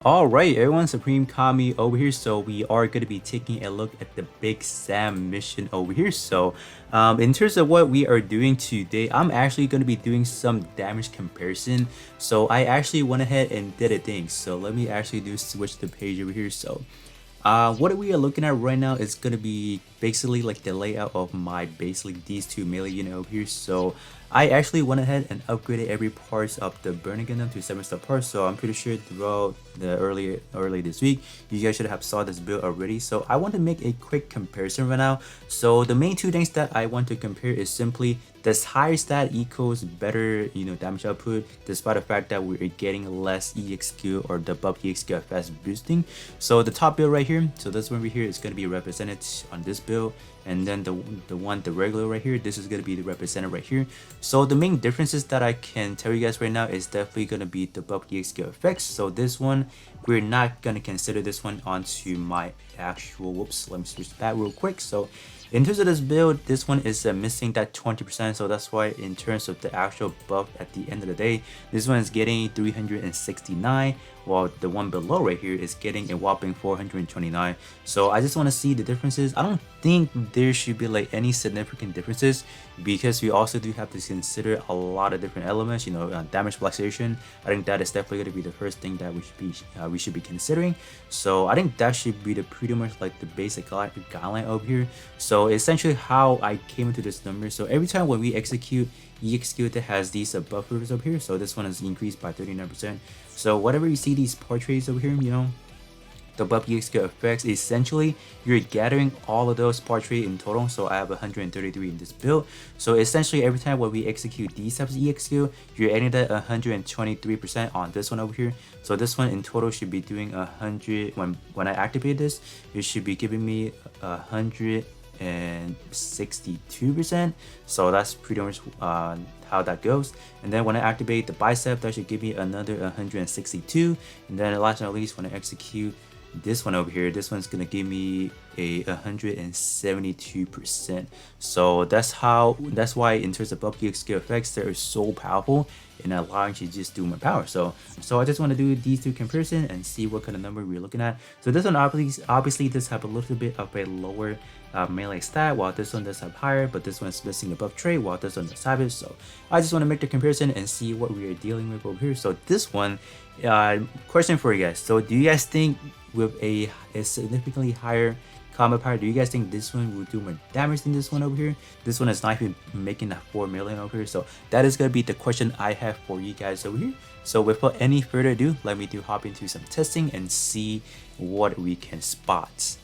Alright, everyone, Supreme Kami over here. So we are going to be taking a look at the Big Sam mission over here. So in terms of what we are doing today, I'm actually going to be doing some damage comparison. So I actually went ahead and did a thing. So let me actually switch the page over here. So what we are looking at right now is going to be basically like the layout of my basically these two melee unit over here. So I actually went ahead and upgraded every parts of the Burning Gundam to 7-star parts. So I'm pretty sure throughout the early this week, you guys should have saw this build already. So I want to make a quick comparison right now. So the main two things that I want to compare is simply this higher stat equals better, damage output, despite the fact that we're getting less EXQ or the buff EXQ fast boosting. So the top build right here, so this one right here is going to be represented on this build, and then the regular right here, this is going to be the represented right here. So the main differences that I can tell you guys right now is definitely going to be the buff EXQ effects. So this one, we're not going to consider this one onto my actual, whoops, let me switch that real quick. So in terms of this build, this one is missing that 20%, so that's why in terms of the actual buff at the end of the day, this one is getting 369, while the one below right here is getting a whopping 429. So I just want to see the differences. I don't think there should be like any significant differences, because we also do have to consider a lot of different elements, damage fluctuation. I think that is definitely going to be the first thing that we should be considering. So I think that should be the pretty much like the basic guideline over here. So essentially how I came into this number, so every time when we execute EXQ that has these buffers up here, so this one is increased by 39%. So whatever you see these portraits over here, the buff EXQ effects, essentially you're gathering all of those portraits in total. So I have 133 in this build. So essentially every time when we execute these types of EXQ, you're adding that 123% on this one over here. So this one in total should be doing 100. When I activate this, it should be giving me 162%. So that's pretty much how that goes. And then when I activate the bicep, that should give me another 162. And then last but not least, when I execute this one over here, this one's gonna give me a 172%. So that's why in terms of buff skill effects, they're so powerful and allowing you to just do more power. So I just want to do these two comparison and see what kind of number we're looking at. So this one obviously does have a little bit of a lower melee stat, while this one does have higher, but this one's missing a buff trait, while this one does have it. So I just want to make the comparison and see what we are dealing with over here. So this one, question for you guys. So do you guys think with a significantly higher combat power, do you guys think this one will do more damage than this one over here? This one is not even making that 4 million over here. So that is going to be the question I have for you guys over here. So without any further ado, let me hop into some testing and see what we can spot.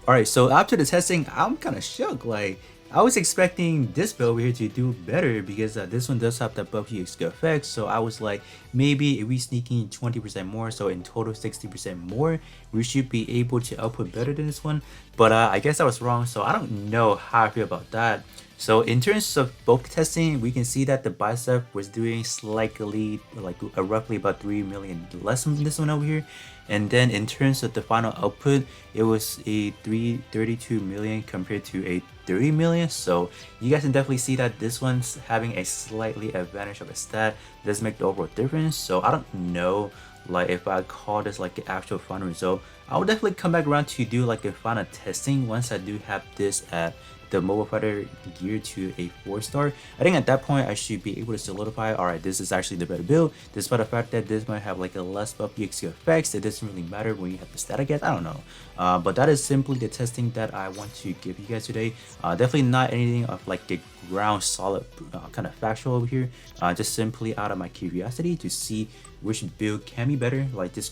Alright, so after the testing, I'm kind of shook. Like, I was expecting this build over here to do better, because this one does have that buff EXQ effect. So I was like, maybe if we sneak in 20% more, so in total 60% more, we should be able to output better than this one. But I guess I was wrong, so I don't know how I feel about that. So in terms of bulk testing, we can see that the bicep was doing slightly, like roughly about 3 million less than this one over here. And then in terms of the final output, it was a 332 million compared to a 30 million. So you guys can definitely see that this one's having a slightly advantage of a stat. It does make the overall difference. So I don't know like if I call this like an actual final result. I will definitely come back around to do like a final testing once I do have this at the mobile fighter gear to a 4-star. I think at that point I should be able to solidify, alright, this is actually the better build, despite the fact that this might have like a less buff EXQ effects. It doesn't really matter when you have the stat, I guess. I don't know. But that is simply the testing that I want to give you guys today. Definitely not anything of like a ground solid kind of factual over here. Just simply out of my curiosity to see which build can be better, like this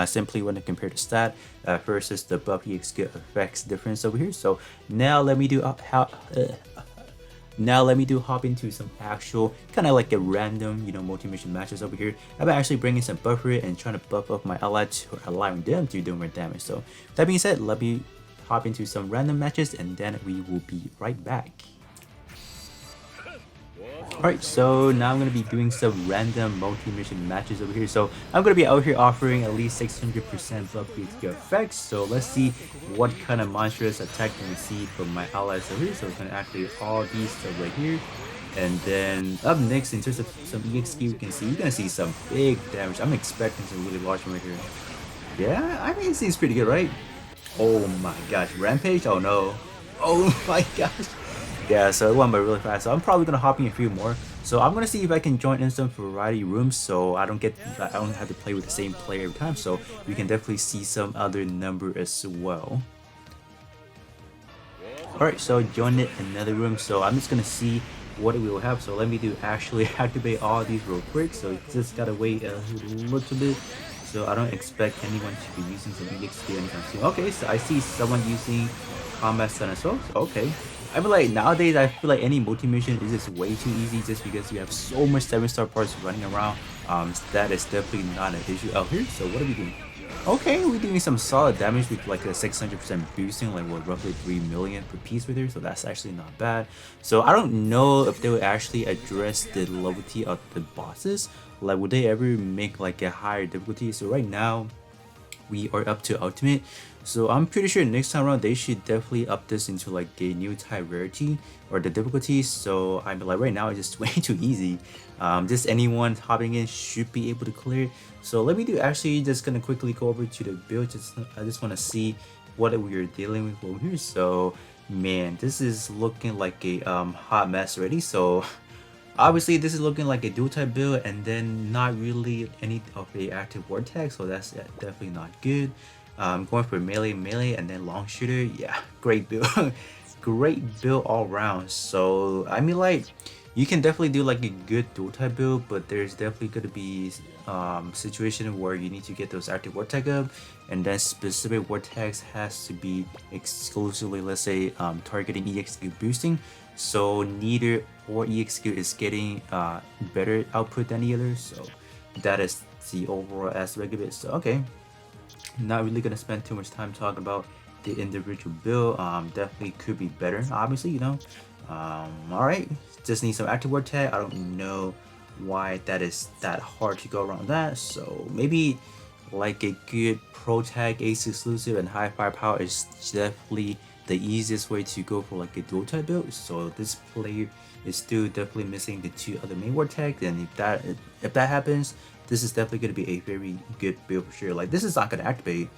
simply want to compare the stat versus the buff EXQ effects difference over here. So now let me do hop into some actual kind of like a random, you know, multi-mission matches over here. I'm actually bringing some buffer and trying to buff up my allies, allowing them to do more damage. So that being said, let me hop into some random matches and then we will be right back. Alright, so now I'm going to be doing some random multi-mission matches over here. So I'm going to be out here offering at least 600% buff EXQ effects. So let's see what kind of monstrous attack can we see from my allies over here. So it's going to activate all these stuff right here. And then up next, in terms of some EXQ, we can see you're going to see some big damage. I'm expecting some really large one right here. Yeah, I mean, it seems pretty good, right? Oh my gosh, Rampage? Oh no. Oh my gosh. Yeah, so it went by really fast. So I'm probably gonna hop in a few more. So I'm gonna see if I can join in some variety rooms, so I don't have to play with the same player every time. So we can definitely see some other number as well. Alright, so join it another room. So I'm just gonna see what we will have. So let me actually activate all these real quick. So just gotta wait a little bit. So I don't expect anyone to be using some EXP anytime soon. Okay, so I see someone using combat stun as well. So, okay. I feel like nowadays I feel like any multi-mission is just way too easy just because you have so much 7-star parts running around. That is definitely not an issue out here. So what are we doing? Okay, we're doing some solid damage with like a 600% boosting, like what, roughly 3 million per piece with her. So that's actually not bad. So I don't know if they would actually address the levity of the bosses. Like would they ever make like a higher difficulty? So right now we are up to ultimate. So I'm pretty sure next time around they should definitely up this into like a new type rarity or the difficulty. So I'm like right now it's just way too easy. Just anyone hopping in should be able to clear. So let me actually just gonna quickly go over to the build. I just want to see what we are dealing with over here. So man, this is looking like a hot mess already. So obviously this is looking like a dual type build and then not really any of a active vortex, so that's definitely not good. Going for melee and then long shooter. Yeah, great build. Great build all around. So I mean, like you can definitely do like a good dual type build, but there's definitely going to be situation where you need to get those active vortex up, and then specific vortex has to be exclusively, let's say, targeting EXQ boosting. So neither or EXQ is getting better output than the other. So that is the overall aspect of it. So okay, not really gonna spend too much time talking about the individual build. Definitely could be better, obviously, you know. All right, just need some active word tag. I don't know why that is that hard to go around that. So maybe like a good pro tag ace exclusive and high firepower is definitely the easiest way to go for like a dual type build. So this player is still definitely missing the two other main word tags, and if that happens, this is definitely going to be a very good build for sure. Like this is not going to activate.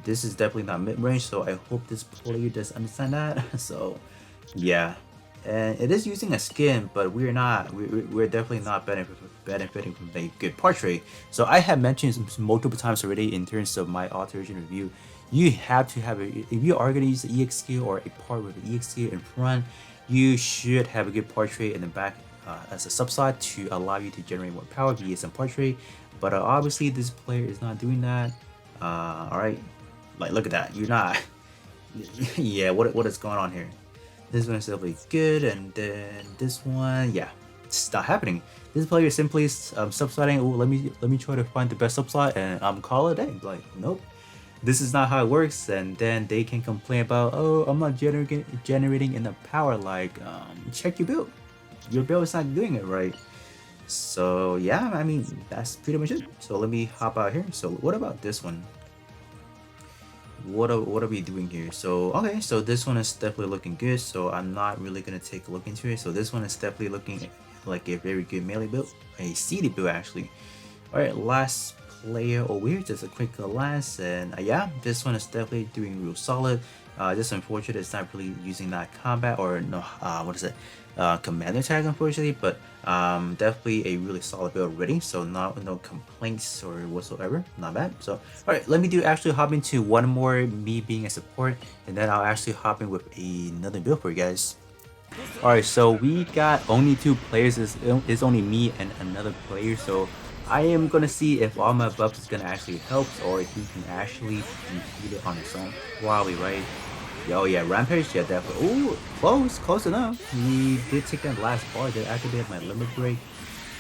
This is definitely not mid-range, so I hope this player does understand that. So yeah, and it is using a skin, but we're definitely not benefiting from a good portrait. So I have mentioned multiple times already in terms of my alteration review, you have to have if you are going to use the EXQ or a part with the EXQ in front, you should have a good portrait in the back as a subslot to allow you to generate more power via some portrait. But obviously this player is not doing that. All right, like look at that, you're not. Yeah, what is going on here? This one is definitely good, and then this one, yeah, it's not happening. This player is simply subslotting. Oh, let me try to find the best subslot and call it a day. Like nope, this is not how it works. And then they can complain about, oh, I'm not generating enough power. Like check your build. Your build is not doing it right. So yeah, I mean that's pretty much it. So let me hop out here. So what about this one? what are we doing here? So okay, so this one is definitely looking good, so I'm not really gonna take a look into it. So this one is definitely looking like a very good melee build, a seeded build actually. All right, last player over here, just a quick glance, and yeah, this one is definitely doing real solid. Just unfortunate it's not really using that combat or no, what is it, commander tag unfortunately, but definitely a really solid build already. So no complaints or whatsoever, not bad. So all right, let me actually hop into one more, me being a support, and then I'll actually hop in with another build for you guys. Alright, so we got only two players. It's only me and another player. So I am gonna see if all my buffs is gonna actually help or if he can actually defeat it on his own. Probably, right? Oh yeah, Rampage, yeah, definitely. Ooh, close enough. He did take that last bar that activated my limit break.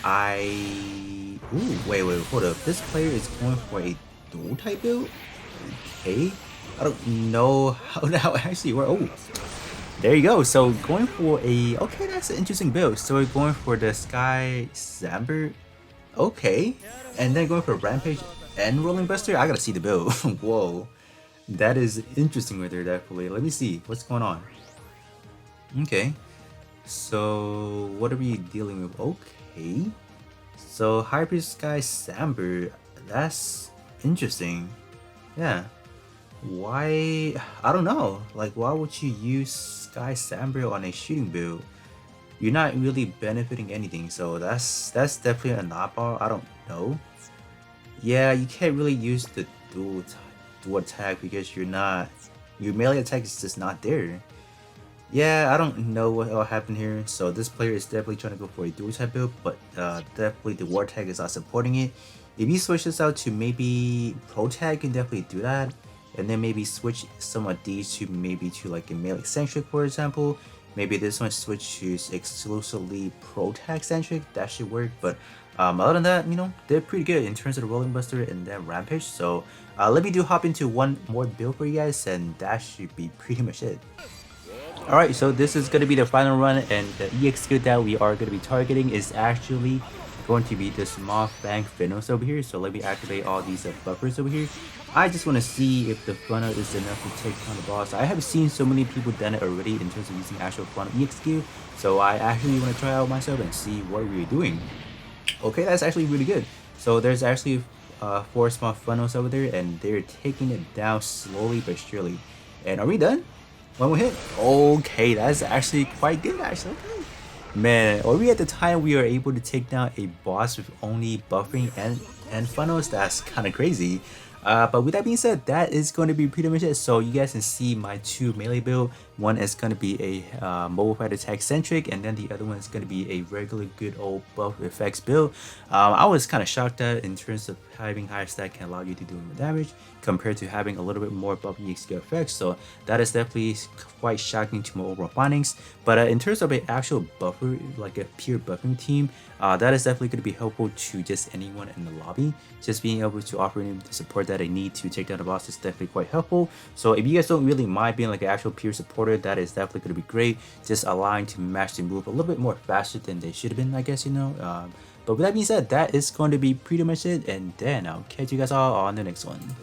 Ooh, wait, hold up. This player is going for a dual type build? Okay. I don't know how that actually works. Oh, there you go. So going for okay, that's an interesting build. So we're going for the Sky Zamber, okay, and then going for Rampage and Rolling Buster. I gotta see the build. Whoa, that is interesting right there. Definitely. Let me see what's going on. Okay, so what are we dealing with? Okay, so Hyper Sky Zamber. That's interesting. Yeah. Why? I don't know. Like, why would you use Sky Sambrio on a shooting build? You're not really benefiting anything, so that's definitely an oddball. I don't know. Yeah, you can't really use the dual attack because your melee attack is just not there. Yeah, I don't know what will happen here. So this player is definitely trying to go for a dual type build, but definitely the war tag is not supporting it. If you switch this out to maybe pro tag, you can definitely do that, and then maybe switch some of these to maybe to like a melee centric, for example. Maybe this one switch to exclusively pro tag centric. That should work. But other than that, you know, they're pretty good in terms of the Rolling Buster and then Rampage. So let me hop into one more build for you guys, and that should be pretty much it. Alright, so this is going to be the final run, and the EX skill that we are going to be targeting is actually going to be the small fang Phenos over here. So let me activate all these buffers over here. I just want to see if the funnel is enough to take on the boss. I have seen so many people done it already in terms of using actual funnel EX skill, so I actually want to try out myself and see what we're doing. Okay, that's actually really good. So there's actually 4 small funnels over there, and they're taking it down slowly but surely. And are we done? One more hit. Okay, that's actually quite good actually. Man, are we at the time we are able to take down a boss with only buffering and funnels? That's kind of crazy. But with that being said, that is going to be pretty much it. So you guys can see my 2 melee build. One is going to be a mobile fighter tag centric, and then the other one is going to be a regular good old buff effects build. I was kind of shocked that in terms of having higher stack can allow you to do more damage compared to having a little bit more buff EXP effects. So that is definitely quite shocking to my overall findings. But in terms of an actual buffer, like a pure buffing team, that is definitely going to be helpful to just anyone in the lobby. Just being able to offer them the support that they need to take down the boss is definitely quite helpful. So if you guys don't really mind being like an actual pure supporter, that is definitely going to be great. Just allowing to match the move a little bit more faster than they should have been, I guess, you know. But with that being said, that is going to be pretty much it, and then I'll catch you guys all on the next one.